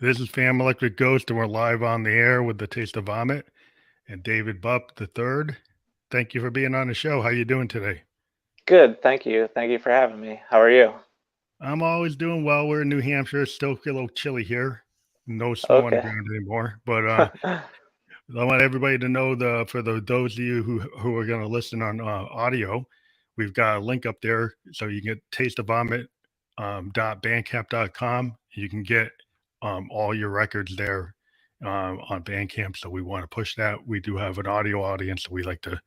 This is Fam Electric Ghost, and we're live on the air with the Taste of Vomit and David Bupp the third. Thank you for being on the show. How you doing today? Good, thank you. Thank you for having me. How are you? I'm always doing well. We're in New Hampshire. It's still a little chilly here. No snow on the Okay. ground anymore. But I want everybody to know those of you who are going to listen on audio, we've got a link up there so you can get Taste of Vomit .bandcamp.com. You can get all your records there on Bandcamp. So we want to push that. We do have an audio audience, so we like to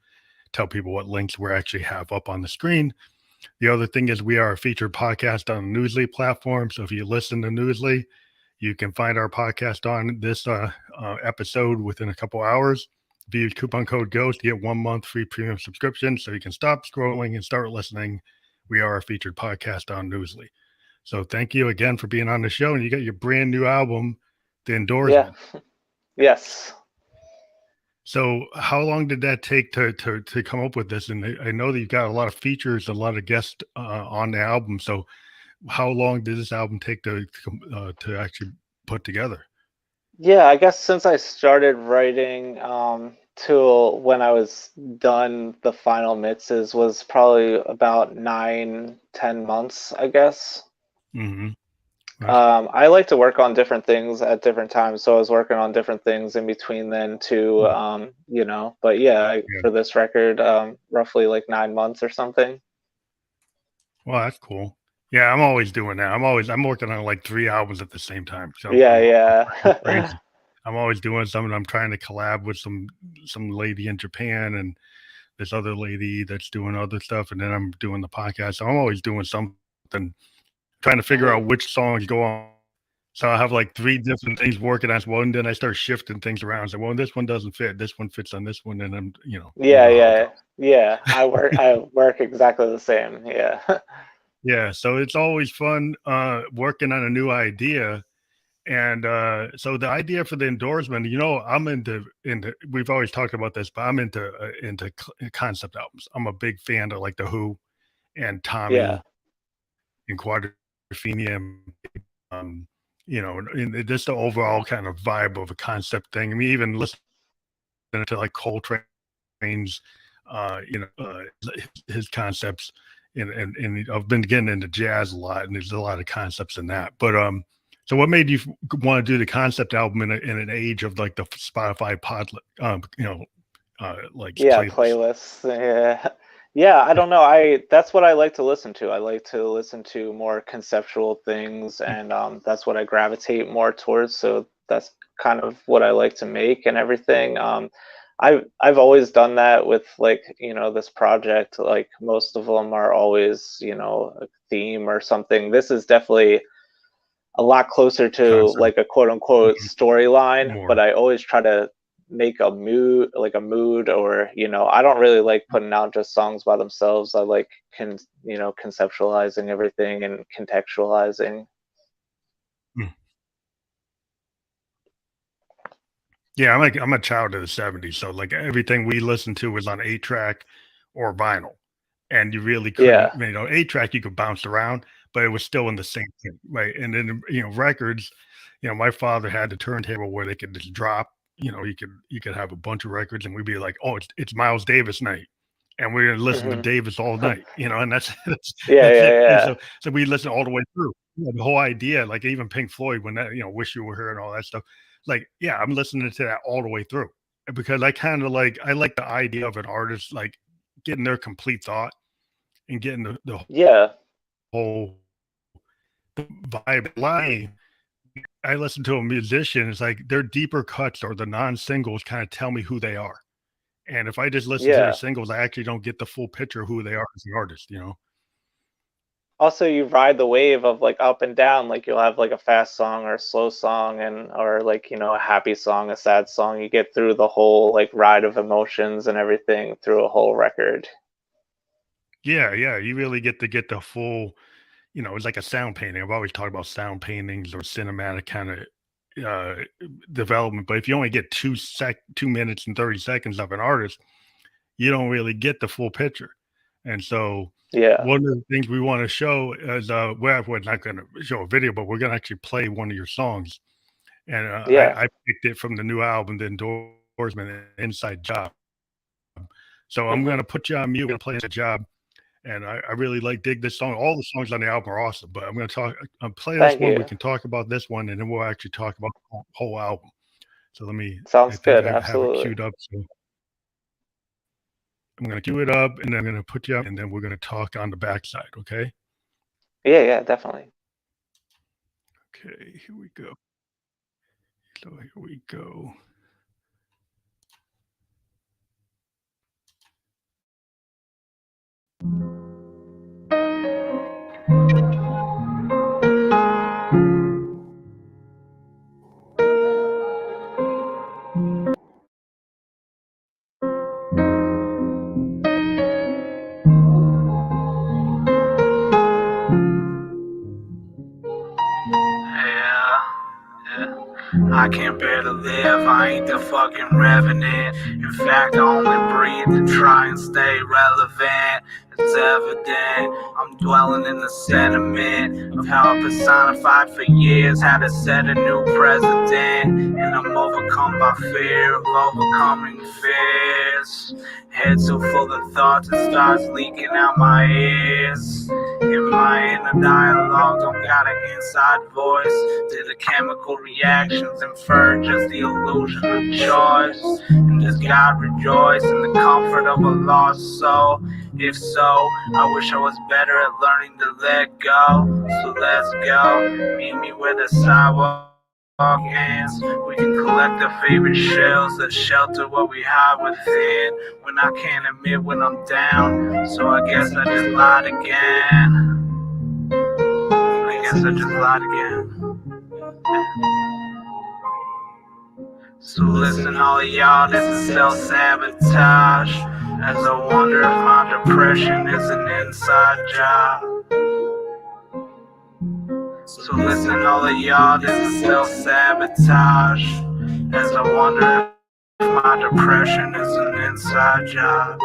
tell people what links we actually have up on the screen. The other thing is we are a featured podcast on the Newsly platform. So if you listen to Newsly, you can find our podcast on this episode within a couple hours. If you use coupon code GHOST, you get 1 month free premium subscription, so you can stop scrolling and start listening. We are a featured podcast on Newsly. So thank you again for being on the show. And you got your brand new album, The Yeah. Indoorsman. Yes. So how long did that take to come up with this? And I know that you've got a lot of features, a lot of guests on the album. So how long did this album take to actually put together? Yeah, I guess since I started writing till when I was done the final mixes was probably about 9, 10 months, I guess. Mm-hmm. Right. I like to work on different things at different times, so I was working on different things in between then too, but yeah, Yeah. for this record, roughly like 9 months or something. Well, that's cool. Yeah, I'm always doing that. I'm working on like 3 albums at the same time. So Yeah, I'm yeah. crazy. I'm always doing something. I'm trying to collab with some lady in Japan and this other lady that's doing other stuff, and then I'm doing the podcast. So I'm always doing something, trying to figure out which Mhm. songs go on. So I have like 3 different things working on one, then I start shifting things around. So well, this one doesn't fit. This one fits on this one, and I'm you Yeah, know how it yeah, goes. yeah. I work exactly the same. Yeah. Yeah, so it's always fun working on a new idea. And so the idea for the endorsement, I'm into. We've always talked about this, but I'm into concept albums. I'm a big fan of like the Who and Yeah. Tommy and Quadrophenia, and just the overall kind of vibe of a concept thing. I mean, even listening to like Coltrane's, his concepts, and I've been getting into jazz a lot, and there's a lot of concepts in that. But so what made you want to do the concept album in an age of like the Spotify like Yeah, playlists? playlists. Yeah. Yeah, I don't know. I That's what I like to listen to. I like to listen to more conceptual things, and that's what I gravitate more towards. So that's kind of what I like to make and everything. I've always done that with like, this project. Like most of them are always, a theme or something. This is definitely a lot closer to Concept. like a quote unquote Mhm. storyline, but More. I always try to make a mood, or I don't really like putting out just songs by themselves. I like conceptualizing everything and contextualizing. Mm. Yeah, I'm a child of the '70s, so like everything we listened to was on 8 track or vinyl, and you really couldn't, Yeah. 8 track you could bounce around, but it was still in the same thing, right? And then records, my father had the turntable where they could just drop. You could have a bunch of records, and we'd be like, oh, it's Miles Davis night, and we're gonna listen to Hmm. Davis all night, and that's Yeah, that's it. yeah, And yeah. so we listen all the way through. The whole idea, like even Pink Floyd, when that Wish You Were Here and all that stuff, like, yeah, I'm listening to that all the way through because I like the idea of an artist like getting their complete thought and getting the whole Yeah. the vibe line. I listen to a musician, it's like their deeper cuts or the non-singles kind of tell me who they are. And if I just listen to their Yeah. singles, I actually don't get the full picture of who they are as an artist. Also, you ride the wave of like up and down. Like you'll have like a fast song or a slow song, and or like, a happy song, a sad song. You get through the whole like ride of emotions and everything through a whole record. Yeah, yeah, you really get the full, it's like a sound painting. I've always talked about sound paintings or cinematic kind of development. But if you only get 2 minutes and 30 seconds of an artist, you don't really get the full picture. And so Yeah. one of the things we want to show is we're not going to show a video, but we're going to actually play one of your songs. and Yeah. I picked it from the new album, The Indoorsman, Inside Job. So I'm Hmm. gonna put you on mute. Gonna play Inside Job, and I really dig this song. All the songs on the album are awesome, but I'm gonna play this Thank one. We you. can talk about this one, and then we'll actually talk about the whole album. So I Sounds think good. I have it Absolutely. queued up. So I'm gonna cue it up, and then I'm gonna put you up, and then we're gonna talk on the backside. Okay. Yeah, yeah, definitely. Okay. Here we go. So here we go. Yeah, yeah. I can't bear to live, I ain't the fucking revenant. In fact, I only breathe to try and stay relevant. It's evident, I'm dwelling in the sentiment of how I personified for years how to set a new precedent. And I'm overcome by fear of overcoming fears. Head so full of thoughts it starts leaking out my ears. In my inner dialogue, don't got an inside voice. Did the chemical reactions infer just the illusion of choice? And does God rejoice in the comfort of a lost soul? If so, I wish I was better at learning to let go. So let's go, meet me where the sidewalk ends. We can collect the favorite shells that shelter what we hide within. When I can't admit when I'm down, so I guess I just lied again. I guess I just lied again. So listen all of y'all, this is self-sabotage. As I wonder if my depression is an inside job. So listen all of y'all, this is self-sabotage. As I wonder if my depression is an inside job.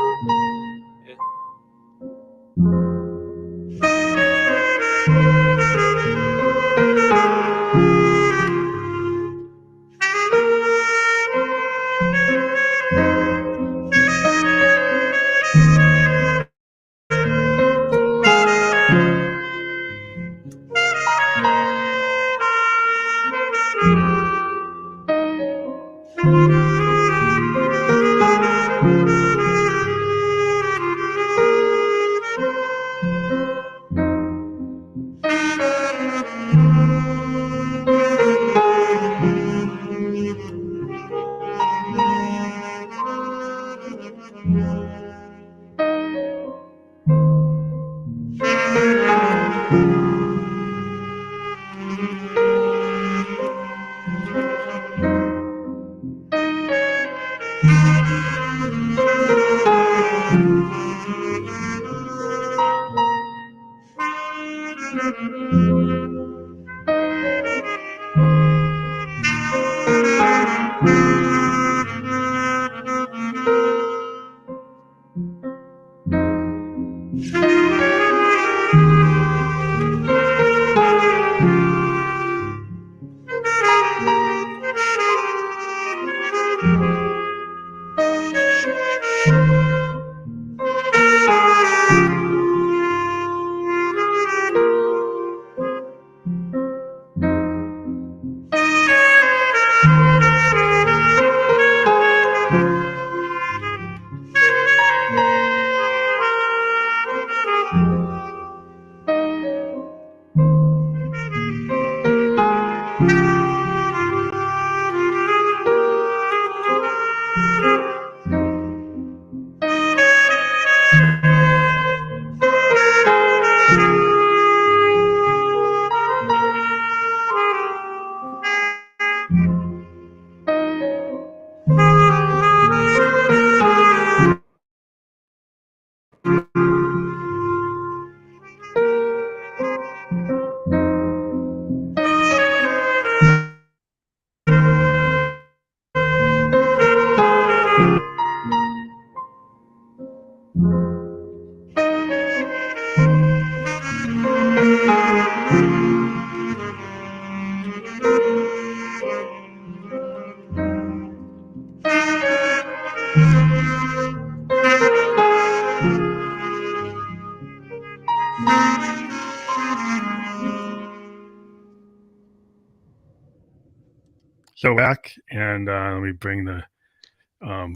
So back and let me bring the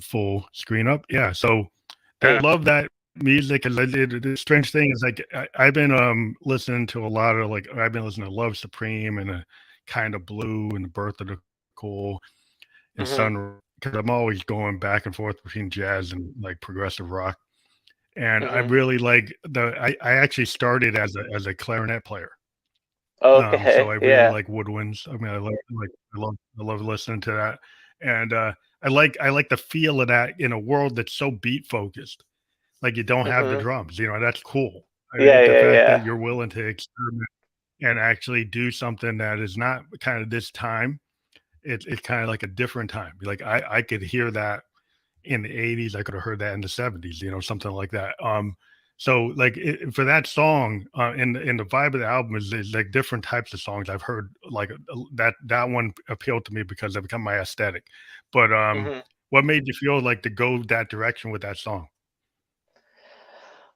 full screen up. Yeah, so I Hey. love that music. And the strange thing is, like, I've been listening to a lot of, like, I've been listening to Love Supreme and Kind of Blue and The Birth of the Cool and Mhm. Sun, because I'm always going back and forth between jazz and like progressive rock. And I Mhm. really like I actually started as a clarinet player. So Okay. I really Yeah. like woodwinds. I mean, I love listening to that, and I like the feel of that in a world that's so beat focused. Like, you don't have the Mhm. drums, that's cool. I Yeah. think the Yeah. fact that Yeah. you're willing to experiment and actually do something that is not kind of this time. It's kind of like a different time. Like, I could hear that in the 80s. I could have heard that in the 70s, something like that. So like for that song, and the vibe of the album is like different types of songs I've heard, like that one appealed to me because it become my aesthetic. But Mhm. what made you feel like to go that direction with that song?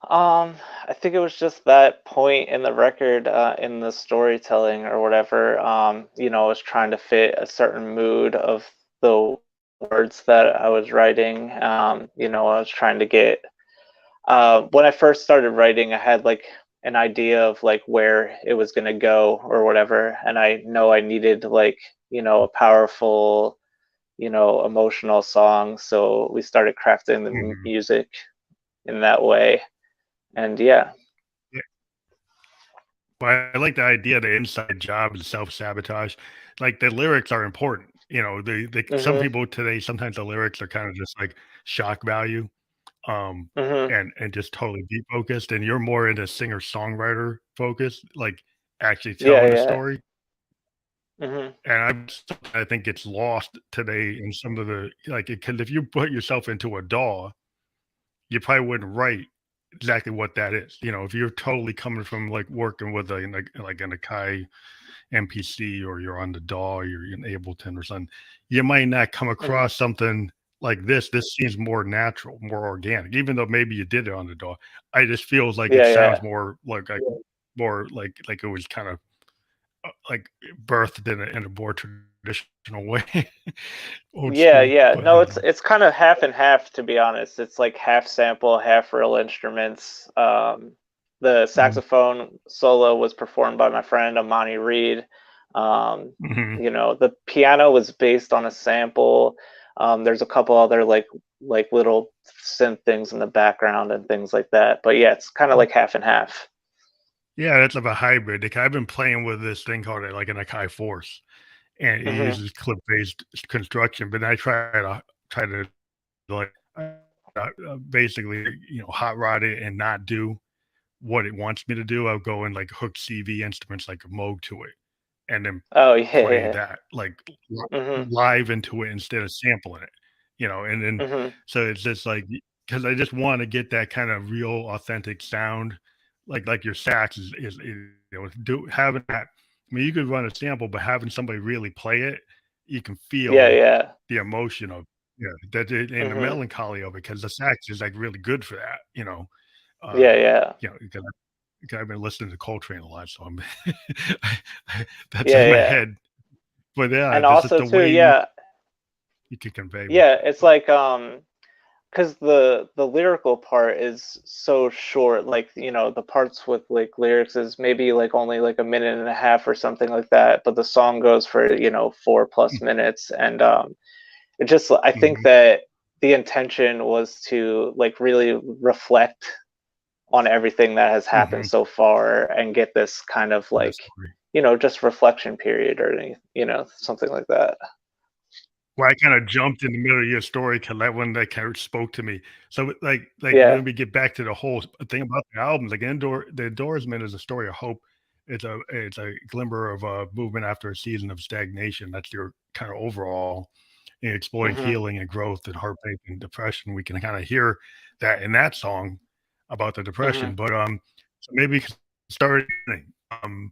I think it was just that point in the record, in the storytelling or whatever. I was trying to fit a certain mood of the words that I was writing. I was trying to get. When I first started writing, I had like an idea of like where it was gonna go or whatever, and I know I needed like a powerful, emotional song. So we started crafting the Mhm. music in that way, and yeah. Yeah. Well, I like the idea of the inside job and self-sabotage. Like, the lyrics are important. Some Mhm. people today, sometimes the lyrics are kind of just like shock value, um, Mhm. and just totally beat focused, and you're more into singer-songwriter focus, like, actually Yeah, telling a yeah. story, Mhm. and I think it's lost today in some of the, like, because if you put yourself into a DAW, you probably wouldn't write exactly what that is. If you're totally coming from, like, working with a, like, an Akai MPC, or you're on the DAW, or you're in Ableton or something, you might not come Mhm. across something like this. This seems more natural, more organic, even though maybe you did it on the DAW. I just feels like it Yeah, sounds yeah. more more like it was kind of like birthed in a more traditional way, old Yeah, school. yeah. But No, it's kind of half and half, to be honest. It's like half sample, half real instruments. The mhm, saxophone solo was performed by my friend Amani Reed. mhm. The piano was based on a sample. There's a couple other like little synth things in the background and things like that. But yeah, it's kind of like half and half. Yeah, that's like a hybrid. Like, I've been playing with this thing called like an Akai Force, and it Hmm. uses clip-based construction. But I try to like basically, hot rod it and not do what it wants me to do. I'll go and like hook CV instruments like a Moog to it, and then Oh yeah, play yeah. that like Hmm. live into it instead of sampling it. And then Hmm. so it's just like, because I just want to get that kind of real authentic sound, like your sax do having that. I mean, you could run a sample, but having somebody really play it, you can Yeah, feel yeah. the emotion of, and the Hmm. melancholy of it, because the sax is like really good for that. Yeah, Um, yeah. because I've been listening to Coltrane a lot, so that's Yeah, in my yeah. head. But yeah, And this is also the too, way yeah, you can convey with yeah, that. it's like because the lyrical part is so short, like the parts with like lyrics is maybe like only like a minute and a half or something like that, but the song goes for 4+ minutes, and it just I think Mhm. that the intention was to like really reflect on everything that has happened Mhm. so far and get this kind of Yes, like agree. just reflection period or something like that. Well, I kinda jumped in the middle of your story, 'cause that one, that kinda spoke to me. So, like, Yeah. when we get back to the whole thing about the album, like, The Indoorsman is a story of hope. It's a glimmer of a movement after a season of stagnation. That's your kinda overall in exploring Hmm. healing and growth and heartbreak and depression. We can kinda hear that in that song about the Hmm. depression. But, so maybe we can start at the beginning.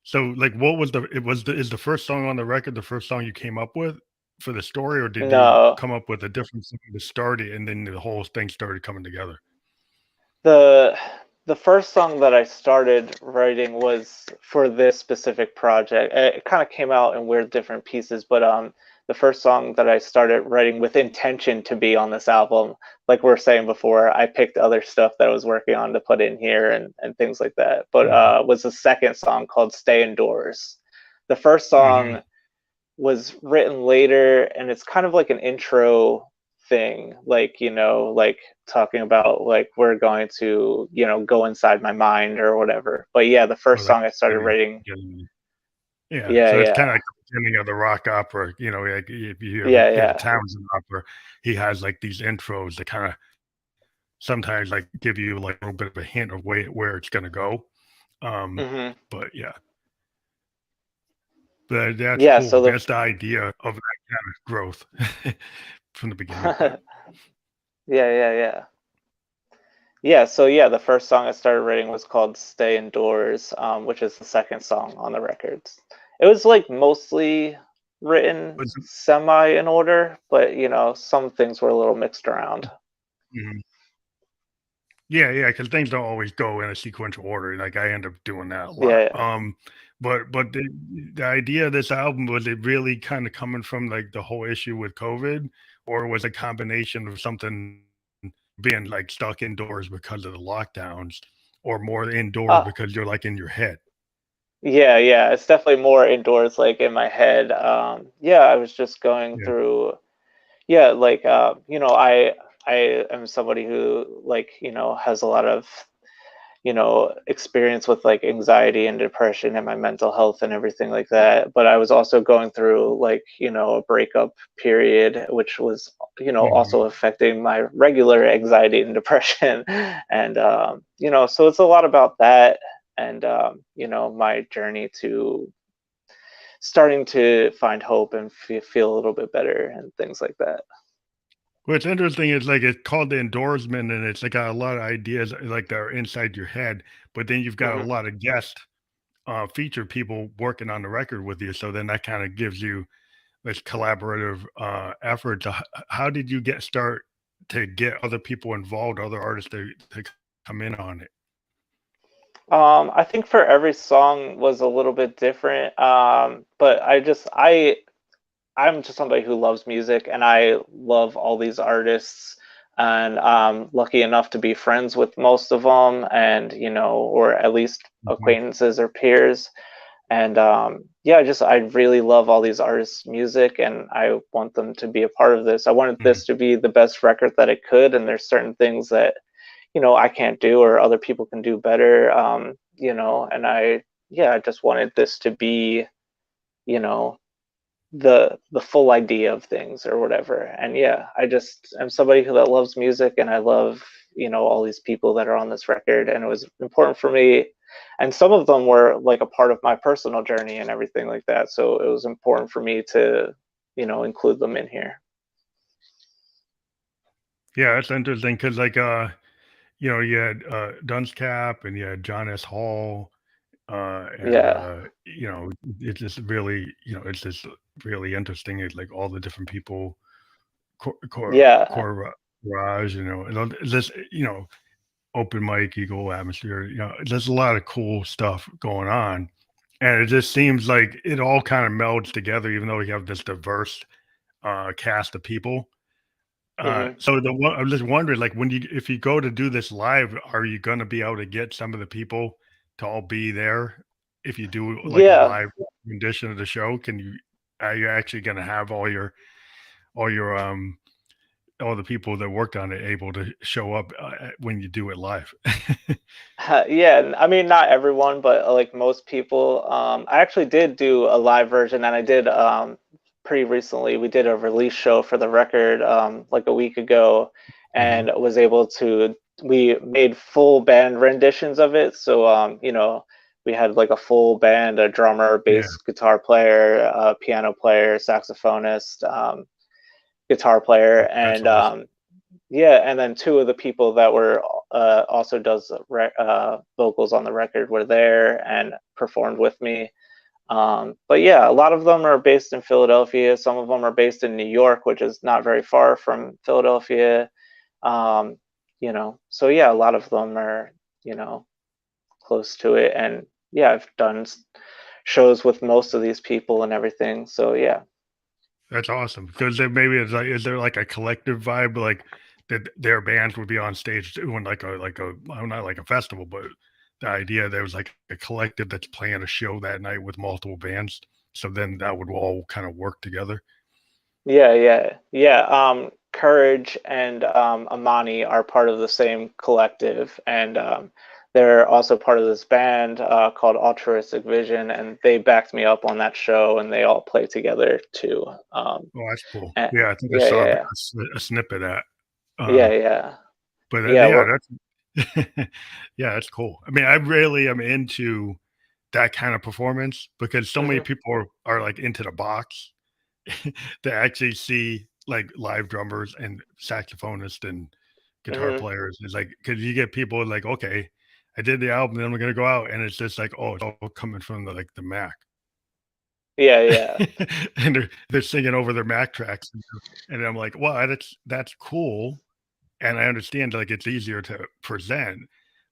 So, like, what was the it was the is the first song on the record the first song you came up with for the story, or did you No. come up with a different song to start it, and then the whole thing started coming together? The the first song that I started writing was for this specific project. It kind of came out in weird different pieces, but the first song that I started writing with intention to be on this album, like we were saying before, I picked other stuff that I was working on to put in here and things like that. But was the second song called "Stay Indoors." The first song was written later, and it's kind of like an intro thing, like, you know, like talking about like we're going to, you know, go inside my mind or whatever. But yeah, the Or first like song I started writing. yeah, Yeah, so it's kind yeah, of like the beginning of the rock opera, you know, like if you yeah, hear the yeah. Townsend opera, he has like these intros that kind of sometimes like give you like a little bit of a hint of where it's gonna go. Hmm. But yeah, but that's Yeah, cool. so That's the idea of that kind of growth from the beginning. the yeah, yeah, yeah. Yeah, so yeah, the first song I started writing was called "Stay Indoors," which is the second song on the records. It was like mostly written Was semi in order, but you know, some things were a little mixed around. mhm. Yeah, yeah, because things don't always go in a sequential order. Like I end up doing that a lot. Yeah, But the idea of this album, was it really kind of coming from like the whole issue with COVID, or was it a combination of something being like stuck indoors because of the lockdowns, or more indoors yeah. because you're like in your head? Yeah, yeah, it's definitely more indoors, like in my head. Yeah, I was just going Yeah. through, yeah, like you know, I am somebody who like, you know, has a lot of, you know, experience with like anxiety and depression and my mental health and everything like that. But I was also going through like, you know, a breakup period, which was, you know, Mhm. also affecting my regular anxiety and depression. And you know, so it's a lot about that and you know, my journey to starting to find hope and feel a little bit better and things like that. What's interesting is like it's called the endorsement, and it's like got a lot of ideas like that are inside your head, but then you've got a Hmm. lot of guests feature people working on the record with you. So then that kind of gives you this collaborative effort. How did you get start to get other people involved, other artists to come in on it? I think for every song was a little bit different. But I'm just somebody who loves music and I love all these artists and I'm lucky enough to be friends with most of them and you know or at least Mhm, acquaintances or peers and yeah I really love all these artists' music and I want them to be a part of this. I wanted mhm. this to be the best record that it could and there's certain things that you know I can't do or other people can do better you know and I just wanted this to be you know the full idea of things or whatever. And yeah, I just am somebody who that loves music and I love, you know, all these people that are on this record and it was important for me. And some of them were like a part of my personal journey and everything like that. So it was important for me to, you know, include them in here. Yeah, that's interesting because like you know, you had Duncecap and you had John S. Hall, and Yeah. you know, it's just really, you know, it's just really interesting. It's like all the different people, Yeah. KOURAJ, you know, and it's just, you know, open mic, eagle atmosphere. You know, there's a lot of cool stuff going on, and it just seems like it all kind of melds together, even though we have this diverse cast of people. Hmm. So I'm just wondering, like, when you if you go to do this live, are you going to be able to get some of the people to all be there? If you do like a Yeah. live rendition of the show, can you are you actually going to have all your all the people that worked on it able to show up when you do it live? Yeah, I mean, not everyone, but like most people. I actually did do a live version, and I did pretty recently. We did a release show for the record like a week ago, Mhm. and was able to. We made full band renditions of it, so you know, we had like a full band, a drummer, Yeah, bass guitar player, piano player, saxophonist, guitar player, that's and awesome. yeah, and then two of the people that were also does vocals on the record were there and performed with me. But yeah, a lot of them are based in Philadelphia. Some of them are based in New York, which is not very far from Philadelphia. Um, you know, so yeah, a lot of them are you know, close to it. And yeah, I've done shows with most of these people and everything. So yeah. That's awesome. Because then maybe it's like, is there like a collective vibe, like that their bands would be on stage doing well, not like a festival, but the idea there was like a collective that's playing a show that night with multiple bands. So then that would all kind of work together. Yeah. KOURAJ and Amani are part of the same collective, and they're also part of this band called Altruistic Vision, and they backed me up on that show, and they all play together too. Oh, that's cool. And, Yeah, I think I yeah, saw yeah, a snippet of that. yeah, Um, yeah, but yeah. yeah, We're, that's yeah, that's cool. I mean, I really am into that kind of performance because so many hmm people are like into the box to actually see like live drummers and saxophonists and guitar hmm players. It's like because you get people like, okay, I did the album, then we're gonna go out, and it's just like, oh, it's all coming from the Mac, yeah. and they're singing over their Mac tracks, and I'm like, well, that's cool, and I understand like it's easier to present,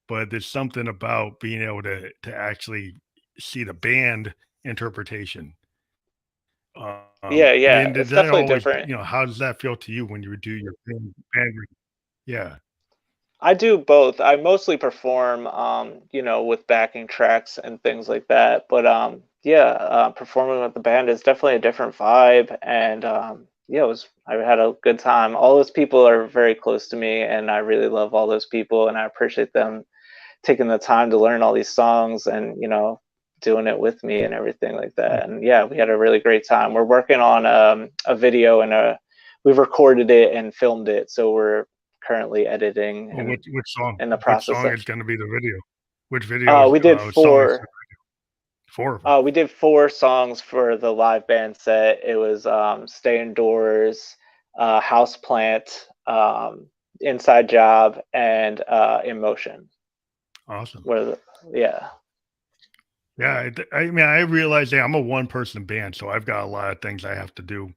but there's something about being able to actually see the band interpretation. I Yeah. mean, did It's that definitely always, different. how does that feel to you when you do your band? Yeah. I do both. I mostly perform, with backing tracks and things like that. But yeah, performing with the band is definitely a different vibe. And yeah, I had a good time. All those people are very close to me, and I really love all those people, and I appreciate them taking the time to learn all these songs and doing it with me and everything like Mm. that. And yeah, we had a really great time. We're working on a video and we've recorded it and filmed it, so we're currently editing Well, and which song? in the Which process song of. is going to be the video? Which videos? We did Song is four. four of them. We did four songs for the live band set. It was "Stay Indoors," "Houseplant," "Inside Job," and "Emotion." Awesome. What are the? Yeah. Yeah. I mean, I realize I'm a one person band, so I've got a lot of things I have to do.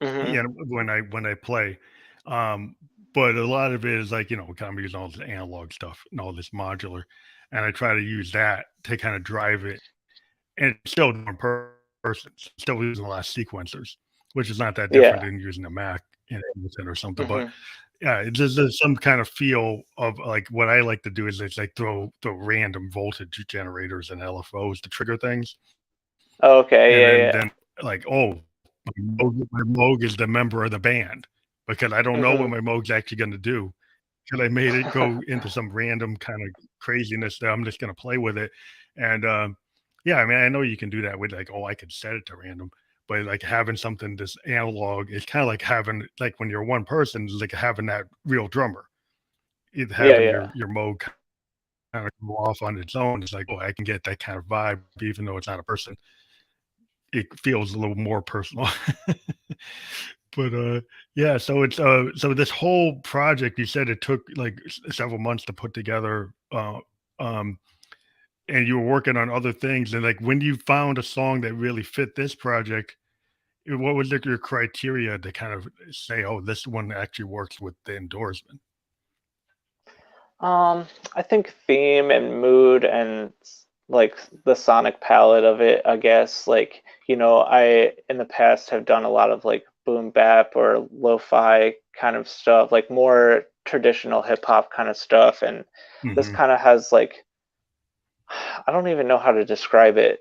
hmm Yeah, when I play, um, but a lot of it is like kind of using all this analog stuff and all this modular, and I try to use that to kind of drive it, and it's still one person, still using a lot of sequencers, which is not that different Yeah. than using a Mac in Ableton or something. But hmm yeah, it's just there's some kind of feel of like what I like to do is it's like throw random voltage generators and LFOs to trigger things, Okay. and Yeah. then like, oh, my Moog is the member of the band because I don't know what Yeah. my Moog's actually going to do. Because I made it go into some random kind of craziness that I'm just going to play with it. And yeah, I mean, I know you can do that with like, oh, I could set it to random, but like having something this analog, it's kind of like having like when you're one person, it's like having that real drummer. It Yeah. having Yeah. your Moog kind of go off on its own. It's like, oh, I can get that kind of vibe, even though it's not a person. It feels a little more personal. But yeah, so it's so this whole project you said it took like several months to put together, um and you were working on other things, and like when you found a song that really fit this project, what was like your criteria to kind of say, oh, this one actually works with the endorsement? I think theme and mood and like the sonic palette of it, I guess. Like, I in the past have done a lot of like boom bap or lo-fi kind of stuff, like more traditional hip hop kind of stuff. And this Hmm. kind of has like, I don't even know how to describe it,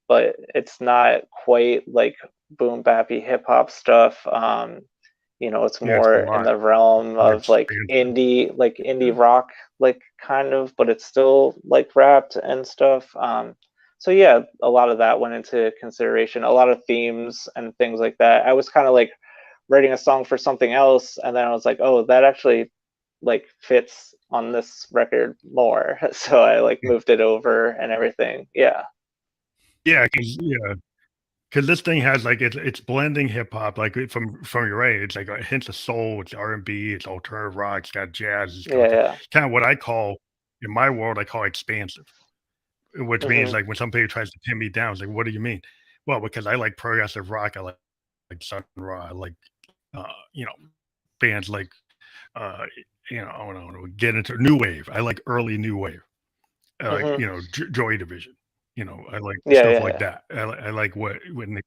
but it's not quite like boom bappy hip hop stuff. It's Yeah, it's more a in lot the realm more of expansive. like indie rock, like kind of, but it's still like rapped and stuff. So yeah, a lot of that went into consideration, a lot of themes and things like that. I was kind of like writing a song for something else, and then I was like, oh, that actually like fits on this record more. So I like moved it over and everything. Yeah. Yeah, because this thing has like it's blending hip hop like from your age. It's like a hint of soul, it's R&B, it's alternative rock, it's got jazz, it's Yeah. country. Yeah. Kind of what I call in my world, I call expansive, which means hmm like when somebody tries to pin me down, it's like, what do you mean? Well, because I like progressive rock, I like Sun Ra, I like uh, you know, bands like uh, I don't know, get into new wave. I like early new wave, like Hmm. Joy Division. I like Yeah, stuff yeah, like yeah. that. I like what when they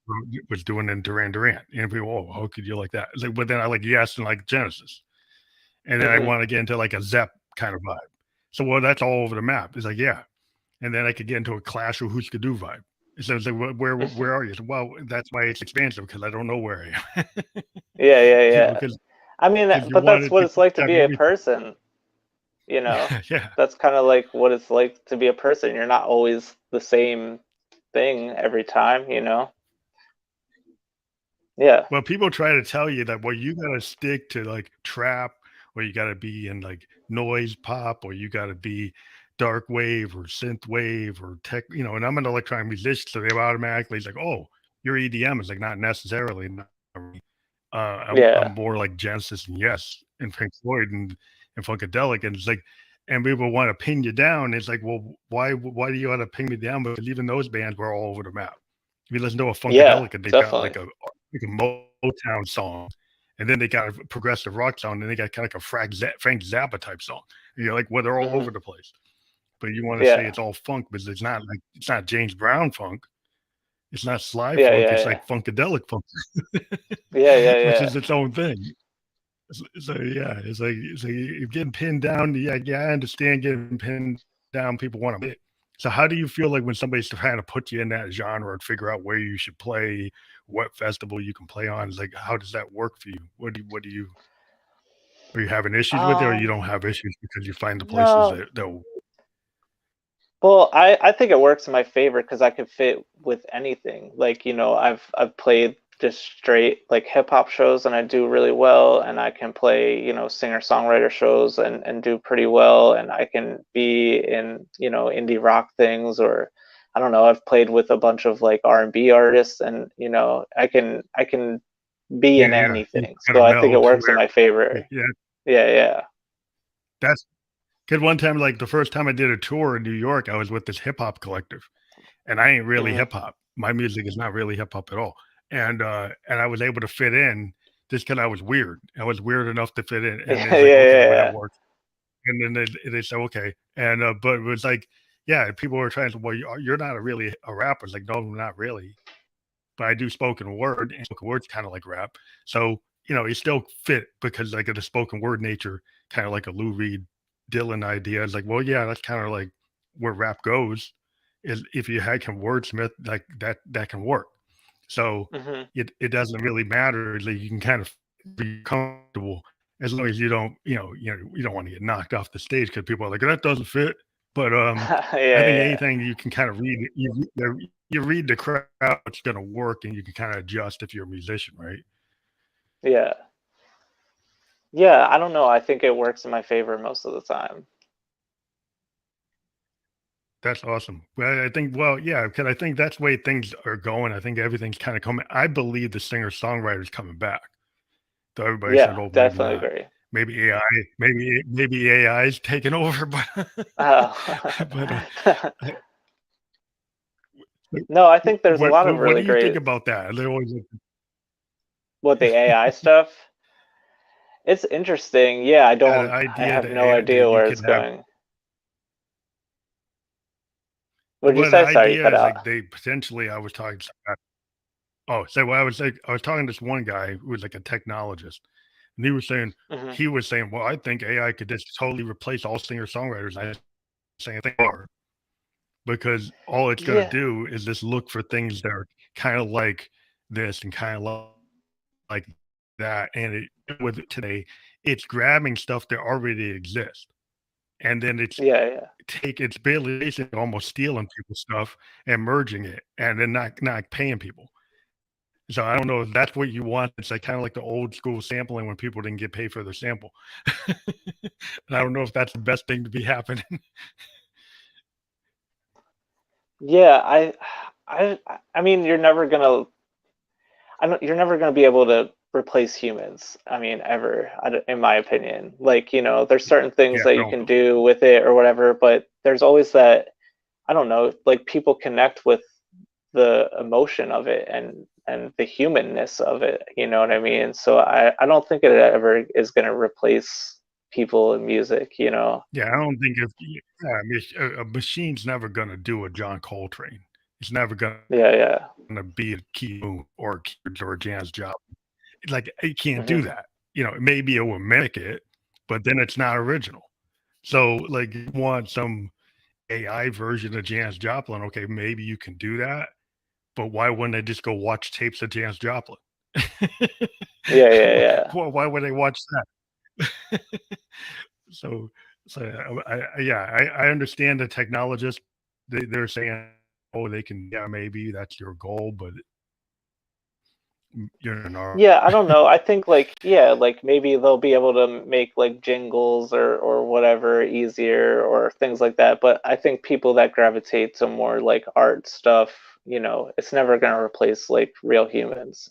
was doing in Duran Duran. And people, oh, how could you like that? It's like, but then I like Yes and like Genesis, and then I Hmm. want to get into like a Zepp kind of vibe. So well, that's all over the map. It's like yeah, and then I could get into a Clash or Who's Do vibe. So it's like, where are you? So, well, that's why it's expansive because I don't know where I am. Yeah, yeah, yeah. Because I mean, you but that's wanted what to it's like to have be a everything. person, you know? Yeah. That's kind of like what it's like to be a person. You're not always the same thing every time, you know? Yeah. Well, people try to tell you that, well, you gotta stick to like trap, or you gotta be in like noise pop, or you gotta be dark wave or synth wave or tech, and I'm an electronic musician, so they automatically it's like, oh, your EDM is like not necessarily. Not really. I'm Yeah. more like Genesis and Yes and Pink Floyd and Funkadelic, and it's like, and people want to pin you down. It's like, well, why do you want to pin me down? Because even those bands were all over the map. If you listen to a Yeah, Funkadelic, and they've got definitely. like a Motown song, and then they got a progressive rock song, and they got kind of like a Frank Zappa type song. And you're like, well, they're all Hmm. over the place. But you want to say Yeah. it's all funk, but it's not James Brown funk. It's not Sly Yeah, funk. yeah, It's yeah. like Funkadelic funk, Yeah, yeah, which yeah. is its own thing. So yeah, it's like you're getting pinned down. Yeah, yeah, I understand getting pinned down. People want to. So how do you feel like when somebody's trying to put you in that genre and figure out where you should play, what festival you can play on? Like, how does that work for you? What do you are you having issues with it, or you Um, don't have issues because you find the places no. that Well, I think it works in my favor because I could fit with anything. Like, I've played just straight like hip hop shows and I do really well, and I can play, singer-songwriter shows and do pretty well, and I can be in, indie rock things, or I don't know, I've played with a bunch of like R&B artists, and I can be in yeah, you anything. kind of So I think it meld to works in where my favor. yeah, Yeah, yeah. that's because one time, like the first time I did a tour in New York, I was with this hip hop collective, and I ain't really Hmm. hip hop. My music is not really hip hop at all. And I was able to fit in just because I was weird. I was weird enough to fit in. And Yeah, it's like, yeah, okay, well that yeah. works. And then they said, okay. And but it was like, yeah, people were trying to, well, you're not really a rapper. It's like, no, not really. But I do spoken word, and spoken word's kind of like rap. So, it still fit because like of the spoken word nature, kind of like a Lou Reed Dylan idea. It's like, well, yeah, that's kind of like where rap goes. Is if you had can wordsmith like that can work. So Hmm. it doesn't really matter. Like you can kind of be comfortable as long as you don't, you don't want to get knocked off the stage because people are like, that doesn't fit. But Yeah, I think yeah, anything you can kind of read, you read the crowd, it's going to work, and you can kind of adjust if you're a musician, right? yeah. Yeah, I don't know. I think it works in my favor most of the time. That's awesome. Well, I think, well, yeah, because I think that's the way things are going. I think everything's kind of coming. I believe the singer songwriter's coming back. So everybody said, Yeah, "Oh, maybe definitely not. agree. Maybe AI. Maybe AI is taking over." But Oh. uh, No, I think there's a what lot of what do really you think great about that? They always with the AI stuff. It's interesting. Yeah, got an I idea have that no AI, that idea you where could it's have. going. What did you Well, the say? Sorry, you idea cut is out. like they potentially. I was talking. Oh, so what I was like, I was talking to this one guy who was like a technologist, and Hmm. he was saying, well, I think AI could just totally replace all singer songwriters. I was saying, I think they are because all it's going to Yeah, do is just look for things that are kind of like this and kind of like that. And with it today, it's grabbing stuff that already exists. And then yeah, it's barely basically almost stealing people's stuff and merging it and then not paying people. So I don't know if that's what you want. It's like kind of like the old school sampling when people didn't get paid for their sample. And I don't know if that's the best thing to be happening. yeah. I, I mean, you're never gonna be able to replace humans. I mean, ever, in my opinion. Like, there's certain things Yeah, that you no. can do with it or whatever, but there's always that, I don't know, like people connect with the emotion of it, the humanness of it. You know what I mean? So I don't think it ever is going to replace people in music. You know? Yeah, I don't think a machine's never gonna do a John Coltrane. It's never gonna Yeah. be a Keith Moon or a Janis Joplin. Like, it can't do Hmm. that. You know, maybe it will mimic it, but then it's not original. So, like, you want some AI version of Janis Joplin, okay, maybe you can do that, but why wouldn't they just go watch tapes of Janis Joplin? Yeah. Why would they watch that? So so I understand the technologists, they're saying, "Oh, they can," yeah, maybe that's your goal, but you're not. Yeah, I don't know. I think like yeah, like maybe they'll be able to make like jingles or whatever easier or things like that. But I think people that gravitate to more like art stuff, you know, it's never gonna replace like real humans.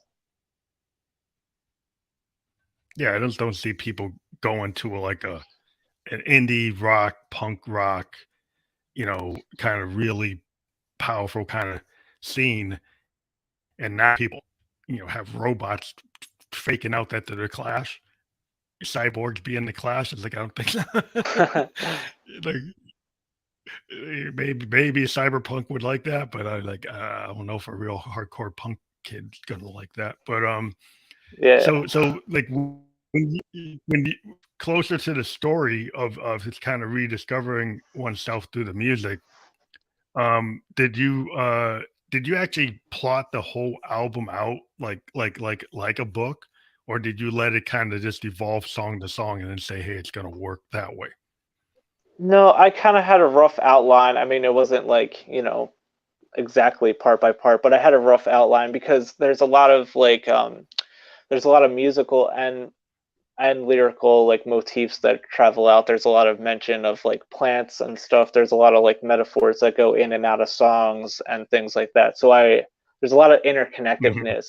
Yeah, I just don't see people going to like an indie rock, punk rock, kind of really powerful kind of scene, and now people, have robots faking out that they're the Clash, cyborgs being the Clash. It's like, I don't think so. Like, maybe cyberpunk would like that, but I don't know if a real hardcore punk kid's gonna like that. But Yeah. so like when you closer to the story of his kind of rediscovering oneself through the music, did you actually plot the whole album out like a book, or did you let it kind of just evolve song to song and then say, hey, it's gonna work that way? No, I kind of had a rough outline. I mean, it wasn't like, you know, exactly part by part, but I had a rough outline because there's a lot of like there's a lot of musical and lyrical like motifs that travel out. There's a lot of mention of like plants and stuff. There's a lot of like metaphors that go in and out of songs and things like that. So there's a lot of Mhm. interconnectedness.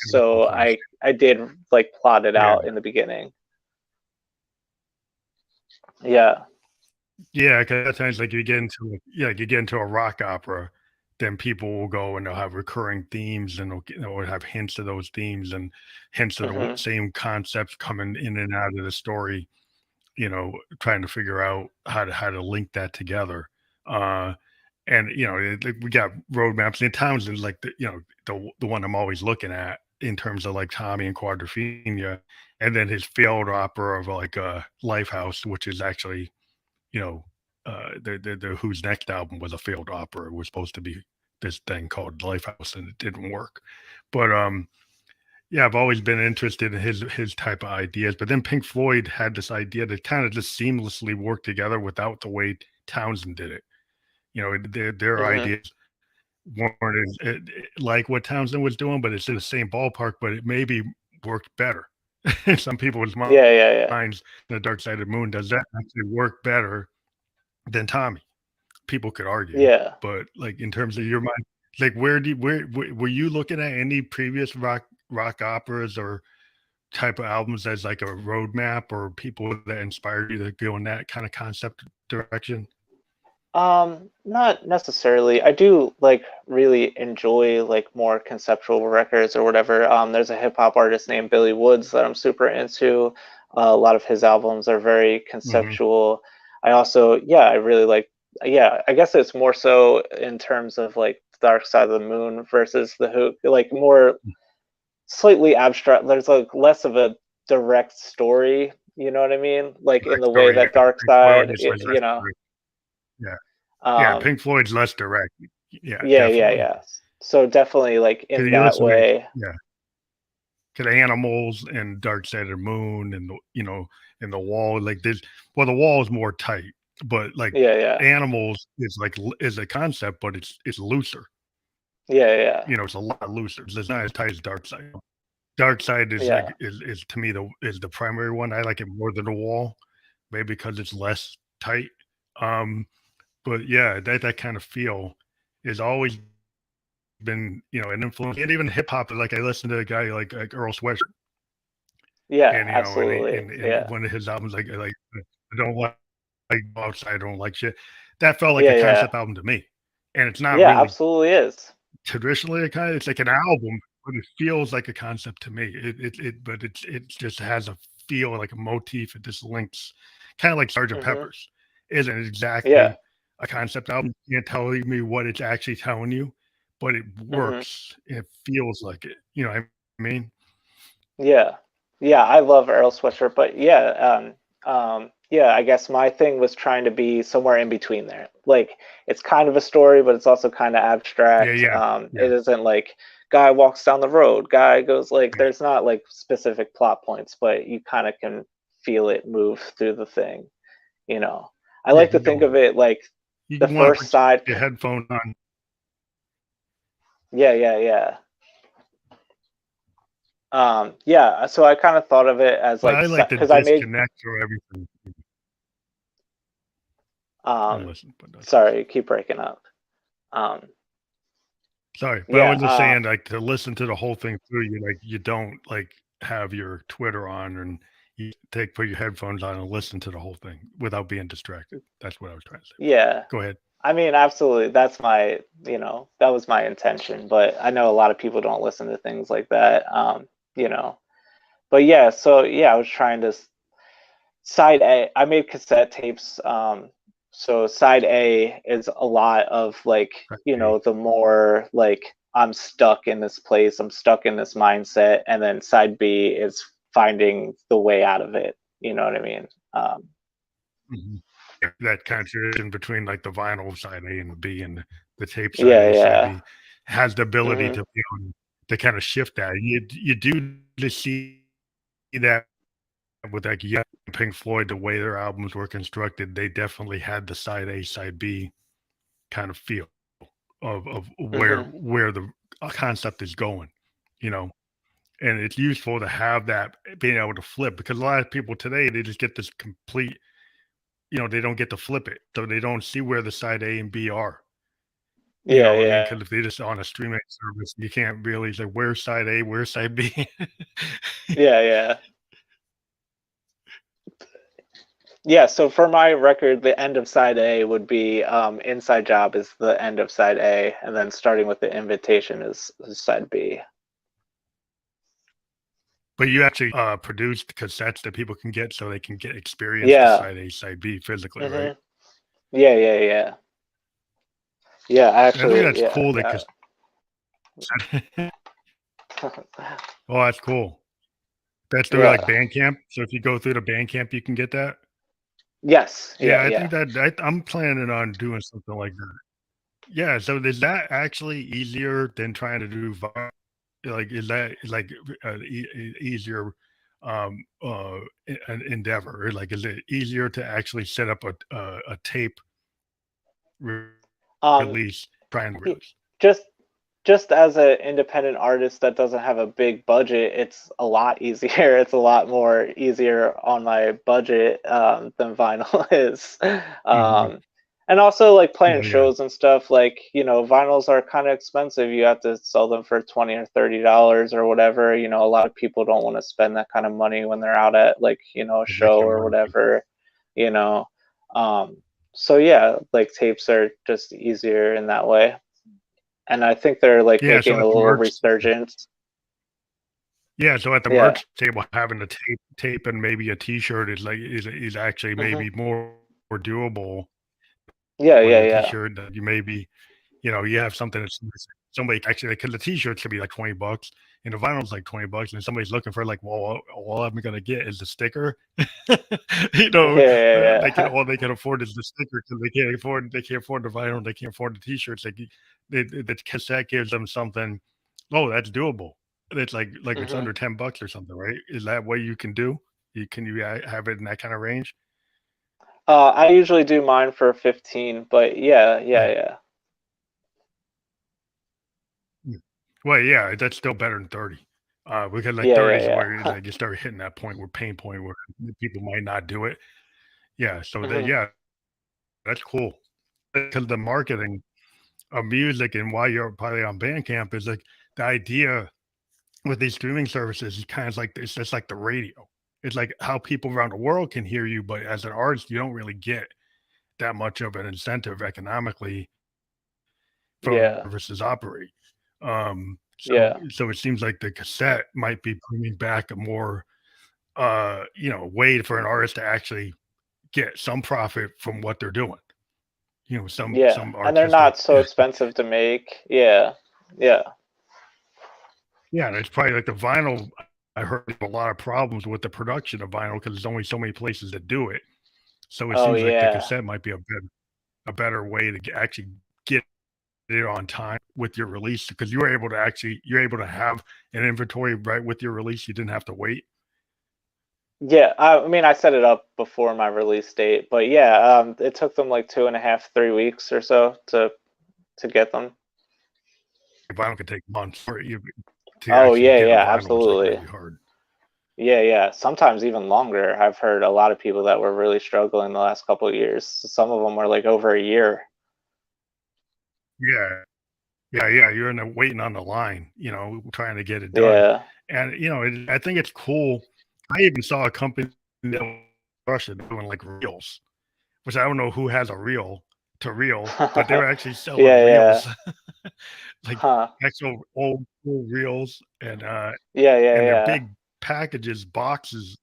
So Influence. I did like plot it Yeah. out in the beginning. Yeah. Yeah, because at times, like, you get into a rock opera, then people will go and they'll have recurring themes, and they'll have hints of those themes and hints of the Hmm. same concepts coming in and out of the story, trying to figure out how to link that together. Uh, and, like, we got roadmaps, and Townsend's like the one I'm always looking at in terms of like Tommy and Quadrophenia, and then his failed opera of like Lifehouse, which is actually you know, the Who's Next album was a failed opera. It was supposed to be this thing called Lifehouse, and it didn't work. But yeah, I've always been interested in his type of ideas. But then Pink Floyd had this idea to kind of just seamlessly work together without the way Townsend did it. Their Hmm. ideas weren't like what Townsend was doing, but it's in the same ballpark. But it maybe worked better. Some people's Yeah. minds, the Dark Side of the Moon, does that actually work better than Tommy? People could argue, Yeah. but like in terms of your mind, like where were you looking at any previous rock operas or type of albums as like a roadmap or people that inspired you to go in that kind of concept direction? Not necessarily. I do like really enjoy like more conceptual records or whatever. There's a hip hop artist named Billy Woods that I'm super into. A lot of his albums are very Hmm. conceptual. I also, yeah, I really like, yeah, I guess it's more so in terms of like Dark Side of the Moon versus the Who, like more slightly abstract. There's like less of a direct story, you know what I mean? Like in Direct the way story, that yeah. Dark Pink Floyd Side, is like less you know. direct. Yeah, yeah. Um, Pink Floyd's less direct. Yeah, definitely. yeah. So definitely like Because in you that listen to way. yeah, to the Animals and Dark Side of the Moon and and the Wall, like this. Well, the Wall is more tight, but like Yeah. Animals is like is a concept, but it's looser. Yeah. It's a lot looser. It's not as tight as Dark Side. Dark Side is like Yeah. is to me the primary one. I like it more than the Wall, maybe because it's less tight. Um, but yeah, that kind of feel has always been an influence, and even hip hop. Like I listen to a guy like Earl Sweatshirt, Yeah, and absolutely. and Yeah. one of his albums like I don't like Go Outside, I don't like shit. That felt like a Yeah. concept album to me, and it's not Yeah, really absolutely is. traditionally a kind. It's like an album, but it feels like a concept to me. But it just has a feel like a motif. It just links, kind of like Sergeant Pepper's. Isn't exactly a concept album. You can't tell me what it's actually telling you, but it works. It feels like it. You know what I mean? Yeah. Yeah, I love Earl Sweatshirt, but yeah, I guess my thing was trying to be somewhere in between there. Like it's kind of a story, but it's also kind of abstract. Yeah. It isn't like guy walks down the road, guy goes like Yeah. there's not like specific plot points, but you kind of can feel it move through the thing, you know. I like to think of it like You the want to first put side. your headphone on. Yeah. Yeah, so I kind of thought of it as Well, like I like to because I made disconnect or everything. And listen, but that's sorry, keep breaking up. sorry, but I Yeah, was just saying, like, to listen to the whole thing through, you don't like have your Twitter on and you put your headphones on and listen to the whole thing without being distracted. That's what I was trying to say. yeah. Go ahead. I mean, absolutely. That's my, that was my intention. But I know a lot of people don't listen to things like that. You know. But yeah, so yeah, I was trying to side A. I made cassette tapes. So side A is a lot of like, the more like I'm stuck in this place, I'm stuck in this mindset, and then side B is finding the way out of it. You know what I mean? That kind of transition between like the vinyl side A and B and the tape side A side B has the ability to to kind of shift that. You do see that with like Pink Floyd, the way their albums were constructed, they definitely had the side A side B kind of feel of where the concept is going, and it's useful to have that being able to flip, because a lot of people today, they just get this complete, they don't get to flip it, so they don't see where the side A and B are. You know what I mean? Because if they're just on a streaming service, you can't really say where's side A, where's side B. Yeah. Yeah, so for my record, the end of side A would be Inside Job is the end of side A, and then starting with the invitation is side B. But you actually produced cassettes that people can get so they can get experience the side A, side B physically, right? Yeah. Yeah, actually, I think that's cool. Oh, that's cool. That's through like Bandcamp. So if you go through the Bandcamp, you can get that. Yes. Yeah, I think that I'm planning on doing something like that. Yeah. So is that actually easier than trying to do like, is that like easier an endeavor? Or like, is it easier to actually set up a tape release, trying to release? Just as an independent artist that doesn't have a big budget, it's a lot easier. It's a lot more easier on my budget than vinyl is. And also like playing shows and stuff, like, vinyls are kind of expensive. You have to sell them for $20 or $30 or whatever. A lot of people don't want to spend that kind of money when they're out at like, a show or whatever, So yeah, like tapes are just easier in that way. And I think they're like making a little resurgence. Yeah, so at the merch table, having a tape and maybe a T-shirt is actually maybe more doable. Yeah. T-shirt that you maybe, you have something that's somebody actually, because the T-shirts could be like $20 and the vinyl's like $20, and somebody's looking for like, well, all I'm gonna get is the sticker. They can afford is the sticker because they can't afford the vinyl, they can't afford the T-shirts. Like the cassette gives them something. Oh, that's doable. It's like it's under $10 or something, right? Is that what you can do? Can you have it in that kind of range? I usually do mine for 15, but yeah. Well, yeah, that's still better than 30. Because like 30 is where like you start hitting that pain point where people might not do it. Yeah, so that's cool. Because the marketing of music and why you're probably on Bandcamp is like the idea with these streaming services is kind of like it's just like the radio. It's like how people around the world can hear you, but as an artist, you don't really get that much of an incentive economically for services operate. Yeah. So it seems like the cassette might be bringing back a more, way for an artist to actually get some profit from what they're doing. Yeah. Some And they're artistic. not so expensive to make. Yeah. Yeah. Yeah, and it's probably like the vinyl. I heard a lot of problems with the production of vinyl because there's only so many places that do it. So it Oh seems like the yeah. cassette might be a better way to actually get it on time with your release because you're able to have an inventory right with your release. You didn't have to wait. Yeah. I mean, I set it up before my release date, but yeah, it took them like 2.5, 3 weeks or so to get them. Vinyl can take months for you to Oh actually yeah, get a yeah, vinyl is like absolutely. really hard. Yeah, yeah. Sometimes even longer. I've heard a lot of people that were really struggling the last couple of years. Some of them were like over a year. Yeah, yeah. You're in the waiting on the line, trying to get it done. Yeah. And I think it's cool. I even saw a company in Russia doing like reels, which I don't know who has a reel to reel, but they were actually selling Yeah, yeah. reels, like Huh. actual old school reels, Yeah, yeah, and they're yeah. big packages, boxes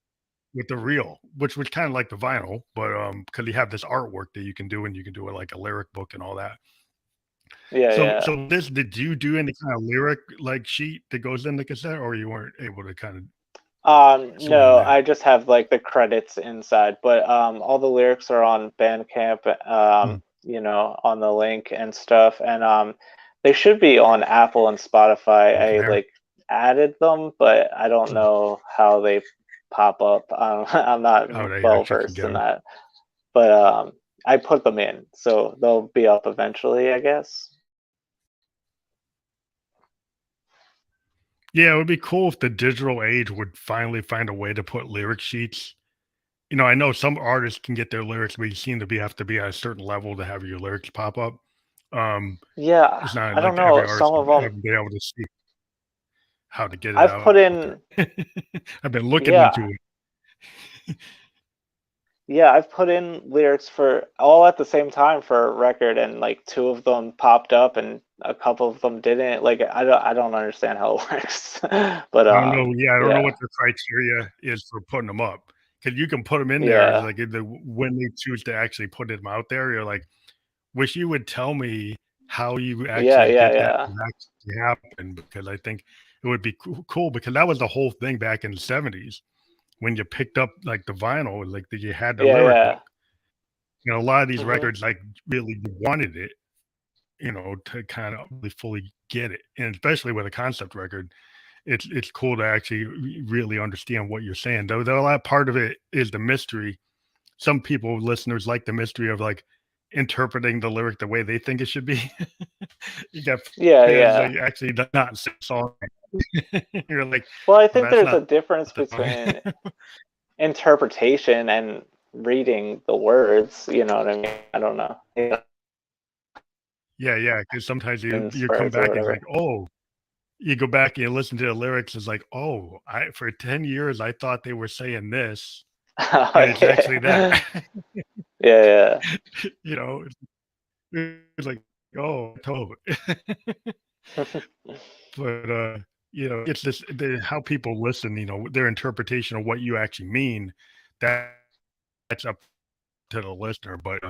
with the reel, which was kind of like the vinyl, but because you have this artwork that you can do, and you can do it like a lyric book and all that. Yeah, So yeah. this did you do any kind of lyric like sheet that goes in the cassette, or you weren't able to kind of swing No, that? I just have like the credits inside, but all the lyrics are on Bandcamp, Mm, on the link and stuff, and they should be on Apple and Spotify. go from I there. like added them, but I don't Mm. know how they pop up. I'm not Oh, they well actually can versed get in them. that, but I put them in, so they'll be up eventually, I guess. Yeah, it would be cool if the digital age would finally find a way to put lyric sheets. I know some artists can get their lyrics, but you seem to have to be at a certain level to have your lyrics pop up. Um, Yeah, it's not I don't like every know. artist Some of will them ever be able to see how to get it I've put out there. in, I've been looking yeah, into it. yeah, I've put in lyrics for all at the same time for a record, and like two of them popped up and a couple of them didn't. Like I don't understand how it works. But I don't know. Yeah, I don't know yeah, what the criteria is for putting them up because you can put them in there. It's yeah, like when they choose to actually put them out there, you're like, wish you would tell me how you yeah, actually yeah, get that yeah. to actually happen because I think it would be cool because that was the whole thing back in the 70s when you picked up like the vinyl, like that you had the Yeah, lyric yeah. book. A lot of these Hmm. records like really wanted it, to kind of really fully get it, and especially with a concept record, it's cool to actually really understand what you're saying. Though a lot part of it is the mystery. Some people, listeners, like the mystery of like interpreting the lyric the way they think it should be. You got Yeah, fans yeah. that actually does not sing song. You're like, Well, I well, think that's there's a not difference the song. between interpretation and reading the words. You know what I mean? I don't know. Yeah, Yeah, because sometimes you come words or back and it's whatever. like, oh, you go back and you listen to the lyrics. It's like, oh, I for 10 years I thought they were saying this, and it's actually that. Yeah, yeah, you know, it's like, oh, totally. yeah. But it's just how people listen. Their interpretation of what you actually mean. That that's up to the listener. But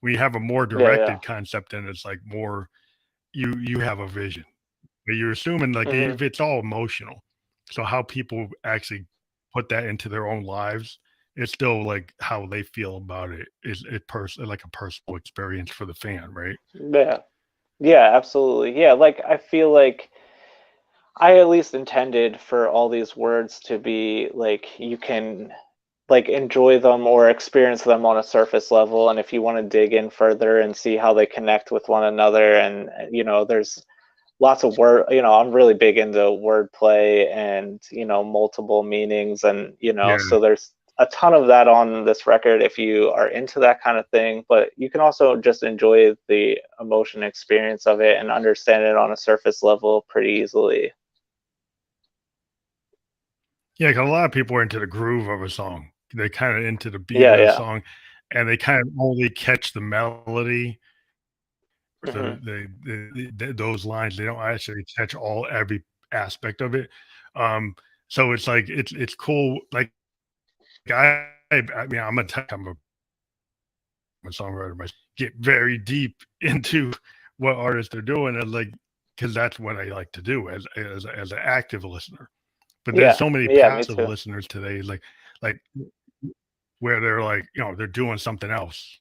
we have a more Yeah, yeah. directed concept, and it's like more you have a vision. But you're assuming like Hmm. if it's all emotional, so how people actually put that into their own lives, it's still like how they feel about it is like a personal experience for the fan, right? Yeah. Yeah, absolutely. Yeah, like I feel like I at least intended for all these words to be like you can like enjoy them or experience them on a surface level, and if you want to dig in further and see how they connect with one another, and there's lots of word, I'm really big into wordplay and multiple meanings, and Yeah, so there's a ton of that on this record if you are into that kind of thing, but you can also just enjoy the emotion experience of it and understand it on a surface level pretty easily. yeah. 'Cause a lot of people are into the groove of a song. They kind of into the beat Yeah, of the yeah. song, and they kind of only catch the melody Hmm. those lines. They don't actually touch every aspect of it. Um, so it's like it's cool. Like I mean, I'm a songwriter myself. Get very deep into what artists are doing, and like because that's what I like to do as an active listener. But there's Yeah, so many yeah, me passive too. listeners today, like where they're like, they're doing something else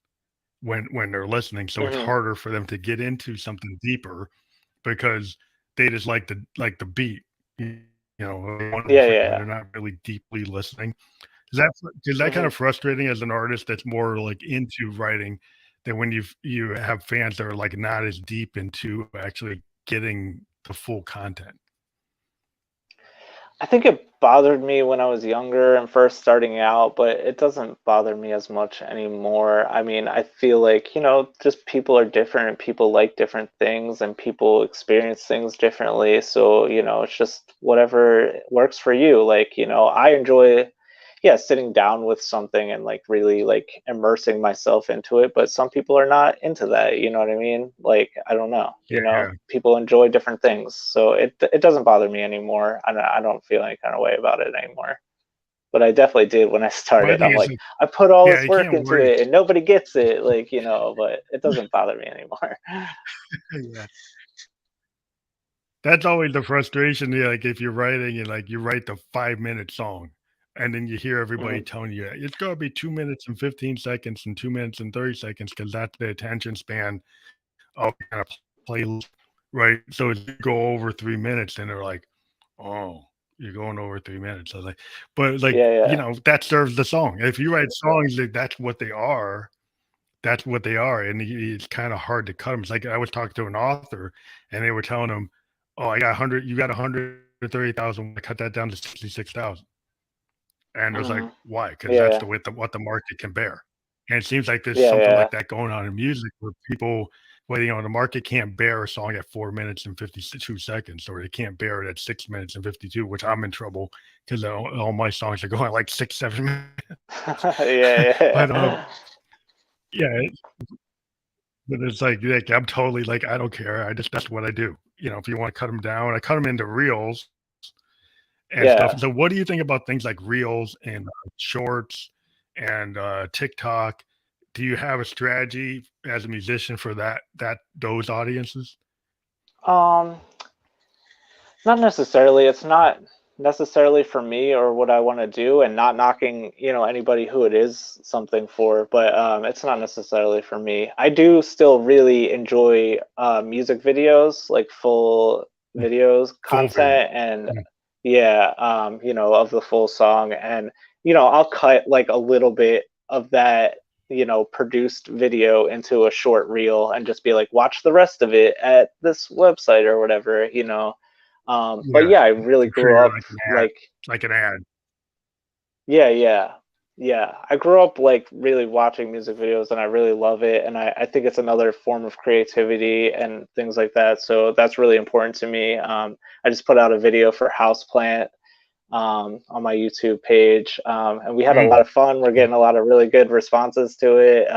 when they're listening. So it's Hmm. harder for them to get into something deeper because they just like the beat, one Yeah, second, and yeah. they're not really deeply listening. Is that kind Hmm. of frustrating as an artist that's more like into writing than when you have fans that are like not as deep into actually getting the full content? I think it bothered me when I was younger and first starting out, but it doesn't bother me as much anymore. I mean, I feel like, just people are different and people like different things and people experience things differently. So, it's just whatever works for you. Like, I enjoy, yeah, sitting down with something and like really like immersing myself into it, but some people are not into that, you know what I mean? Like, I don't know, Yeah, yeah. people enjoy different things, so it doesn't bother me anymore. I don't feel any kind of way about it anymore, but I definitely did when I Well, I started. think I'm it's like, like, I put all yeah, this you work can't into worry. it and nobody gets it, like, but it doesn't bother me anymore. Yeah. That's always the frustration. Yeah, like if you're writing and like you write the 5-minute song, and then you hear everybody Hmm. telling you it's gonna be 2 minutes and 15 seconds and 2 minutes and 30 seconds because that's the attention span of kind of playlist, right? So as you go over 3 minutes, and they're like, "Oh, you're going over 3 minutes." I was like, but like Yeah, yeah. that serves the song. If you write songs that's what they are. That's what they are, and it's kind of hard to cut them. It's like I was talking to an author, and they were telling him, "Oh, I got 100. You got 130,000. Cut that down to 66,000." And it was like, Hmm. "Why?" Because that's Yeah, the way what the market can bear. And it seems like there's yeah, something yeah. like that going on in music where people, well, the market can't bear a song at 4 minutes and 52 seconds, or they can't bear it at 6 minutes and 52, which I'm in trouble because all my songs are going like 6, 7 minutes. Yeah, But yeah. yeah, but it's like I'm totally like I don't care. I just that's what I do. If you want to cut them down, I cut them into reels and stuff. Yeah. So, what do you think about things like reels and shorts and TikTok? Do you have a strategy as a musician for those audiences? um Not necessarily. It's not necessarily for me or what I want to do, and not knocking, anybody who it is something for, but it's not necessarily for me. I do still really enjoy music videos, like full Mm, videos full video. content, and Mm, yeah, of the full song, and I'll cut like a little bit of that, produced video into a short reel and just be like, watch the rest of it at this website or whatever, but yeah, yeah, I really to grew create up like an ad, like, like an ad. yeah, yeah, yeah. I grew up like really watching music videos and I really love it. And I think it's another form of creativity and things like that. So that's really important to me. I just put out a video for Houseplant on my YouTube page. And we had a Mm, lot of fun. We're getting a lot of really good responses to it.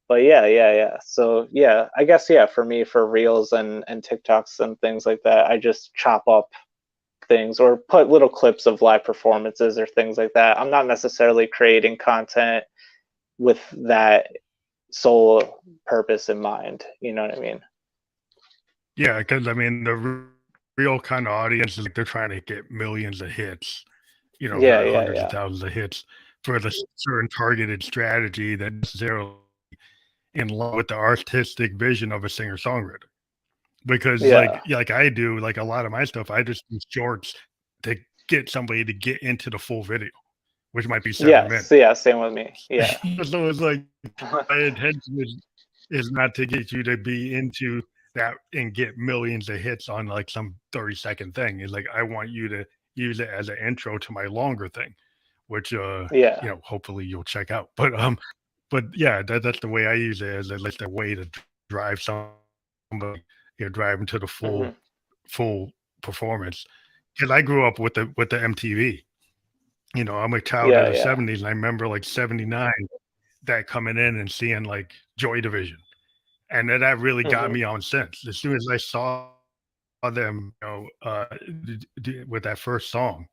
But yeah, yeah, yeah. So yeah, I guess yeah, for me, for reels and TikToks and things like that, I just chop up things or put little clips of live performances or things like that. I'm not necessarily creating content with that sole purpose in mind. You know what I mean? yeah, because I mean the real kind of audience is like they're trying to get millions of hits, Yeah, yeah, hundreds of yeah. thousands of hits for the certain targeted strategy that necessarily in line with the artistic vision of a singer-songwriter. Because Yeah. like I do, like a lot of my stuff, I just do shorts to get somebody to get into the full video, which might be 7 Yes. minutes. Yeah. Same with me. Yeah. So it's like my intention is not to get you to be into that and get millions of hits on like some 30-second thing. It's like I want you to use it as an intro to my longer thing, which Yeah. hopefully you'll check out. But yeah, that's the way I use it as like the way to drive somebody, drive into the Hmm. full performance. Because I grew up with the MTV. I'm a child of Yeah. the Yeah. '70s, and I remember like '79 that coming in and seeing like Joy Division, and then that really got Mm-hmm. me on Sense. As soon as I saw them, with that first song,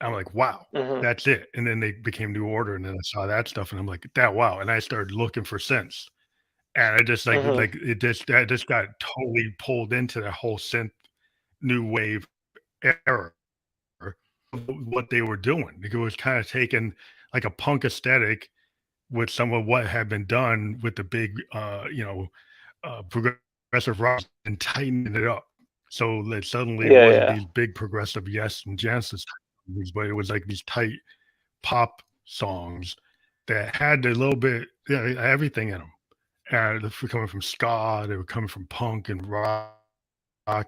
I'm like, wow, Mm-hmm. that's it. And then they became New Order, and then I saw that stuff, and I'm like, that wow. And I started looking for Sense, and I just Mm-hmm. I just got totally pulled into the whole synth new wave era, what they were doing. Like, it was kind of taking like a punk aesthetic with some of what had been done with the big, progressive rock and tightening it up. So that suddenly it Yeah, wasn't yeah. these big progressive Yes and Genesis songs, but it was like these tight pop songs that had a little bit, everything in them. And they were coming from ska, they were coming from punk and rock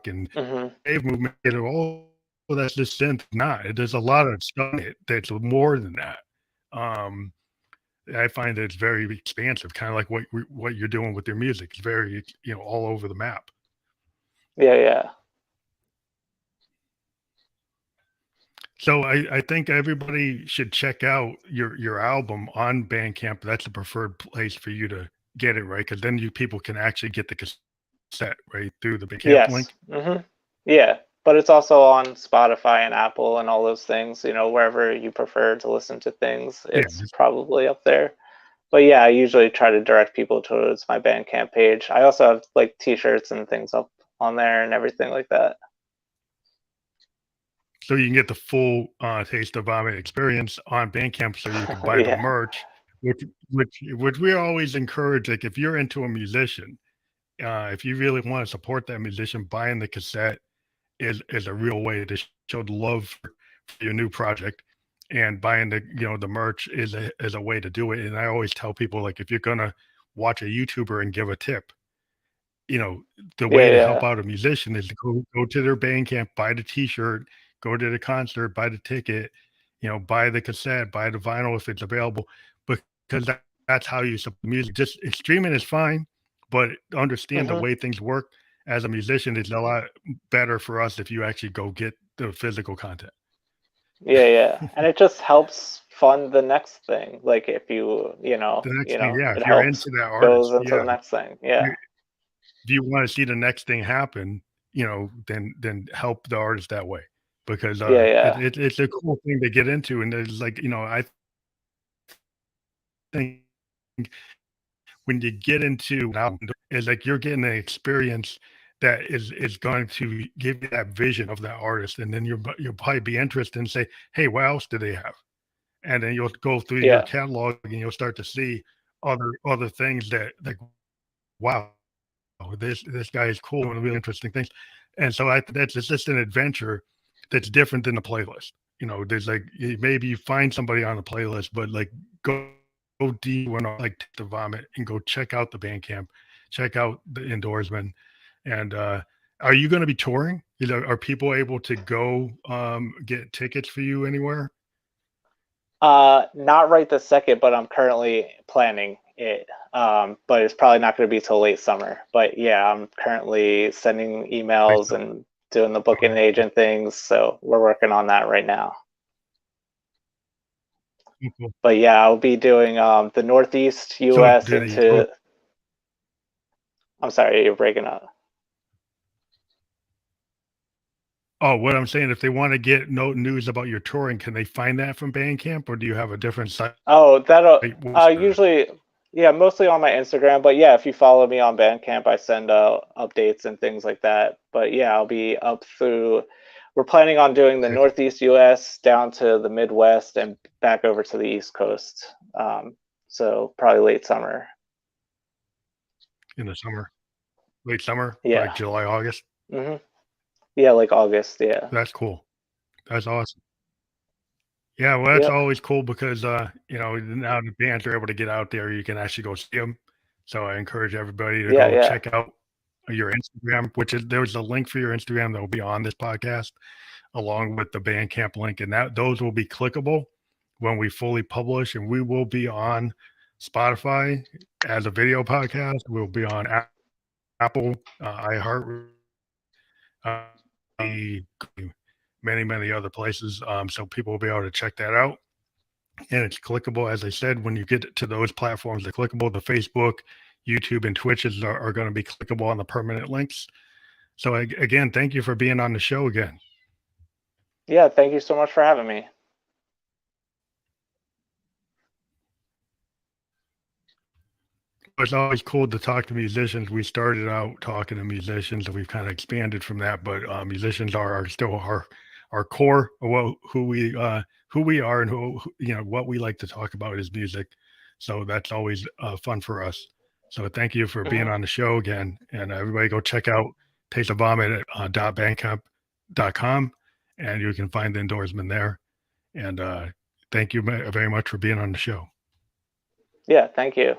and Mm-hmm. wave movement. Well, that's just synth. Not. There's a lot of stuff in it that's more than that. Um, I find that it's very expansive, kind of like what you're doing with your music. It's very, all over the map. Yeah, yeah. So I think everybody should check out your album on Bandcamp. That's the preferred place for you to get it, right? Because then you people can actually get the cassette right through the Bandcamp Yes. link. Mm-hmm. Yeah. But it's also on Spotify and Apple and all those things, wherever you prefer to listen to things, Yeah, it's probably up there. But yeah, I usually try to direct people towards my Bandcamp page. I also have like t-shirts and things up on there and everything like that. so you can get the full Taste of Vomit experience on Bandcamp, so you can buy the Yeah. merch, which we always encourage. Like if you're into a musician, if you really want to support that musician, buying the cassette is a real way to show the love for your new project, and buying the merch is a way to do it. And I always tell people, like, if you're gonna watch a YouTuber and give a tip, the Yeah, way to help yeah. out a musician is to go to their Bandcamp, buy the T-shirt, go to the concert, buy the ticket, buy the cassette, buy the vinyl if it's available, because that's how you support music. Just streaming is fine, but understand the Mm-hmm. way things work as a musician is a lot better for us if you actually go get the physical content. Yeah, yeah. And it just helps fund the next thing. Like if The next thing, yeah, it if you're helps into that goes artist, into the yeah, next thing. Yeah. if you want to see the next thing happen, then help the artist that way, because Yeah, yeah. it's a cool thing to get into, and there's like I think when you get into an album, is like you're getting an experience that is going to give you that vision of that artist, and then you'll probably be interested and say, hey, what else do they have? And then you'll go through your Yeah. catalog and you'll start to see other things that, like, wow, this guy is cool and really interesting things. And so that's it's just an adventure that's different than the playlist. There's like maybe you find somebody on the playlist, but like go deep when like the vomit and go check out the Bandcamp, check out the Indoorsman. And are you going to be touring? Are people able to go get tickets for you anywhere? Not right this second, but I'm currently planning it. But it's probably not going to be till late summer. But yeah, I'm currently sending Like, emails and doing the booking agent things. So we're working on that right now. cool. But yeah, I'll be doing the Northeast So US did he? into. I'm sorry, you're breaking up. Oh, what I'm saying, if they want to get no news about your touring, can they find that from Bandcamp, or do you have a different site? Oh, that'll What's the- usually, yeah, mostly on my Instagram. But yeah, if you follow me on Bandcamp, I send updates and things like that. But yeah, I'll be up through. We're planning on doing the Northeast US down to the Midwest and back over to the East Coast. So probably late summer. in the summer, late summer, Yeah. like July, August? hmm Yeah, like August. Yeah. That's cool. That's awesome. Yeah, well, that's Yep. always cool because now the bands are able to get out there. You can actually go see them. So I encourage everybody to Yeah. go Yeah. check out your Instagram, there's a link for your Instagram that will be on this podcast, along with the Bandcamp link, and those will be clickable when we fully publish, and we will be on Spotify as a video podcast. We'll be on Apple, iHeart, uh, many other places. So people will be able to check that out. And it's clickable, as I said, when you get to those platforms, they're clickable. The Facebook, YouTube and Twitches are going to be clickable on the permanent links. So again, thank you for being on the show again. Yeah, thank you so much for having me. It's always cool to talk to musicians. We started out talking to musicians, and we've kind of expanded from that. But musicians are still our core of who we are, and who what we like to talk about is music. So that's always fun for us. So thank you for being on the show again, and everybody go check out Taste of Vomit at .bandcamp.com, and you can find the Indoorsman there. And thank you very much for being on the show. Yeah, thank you.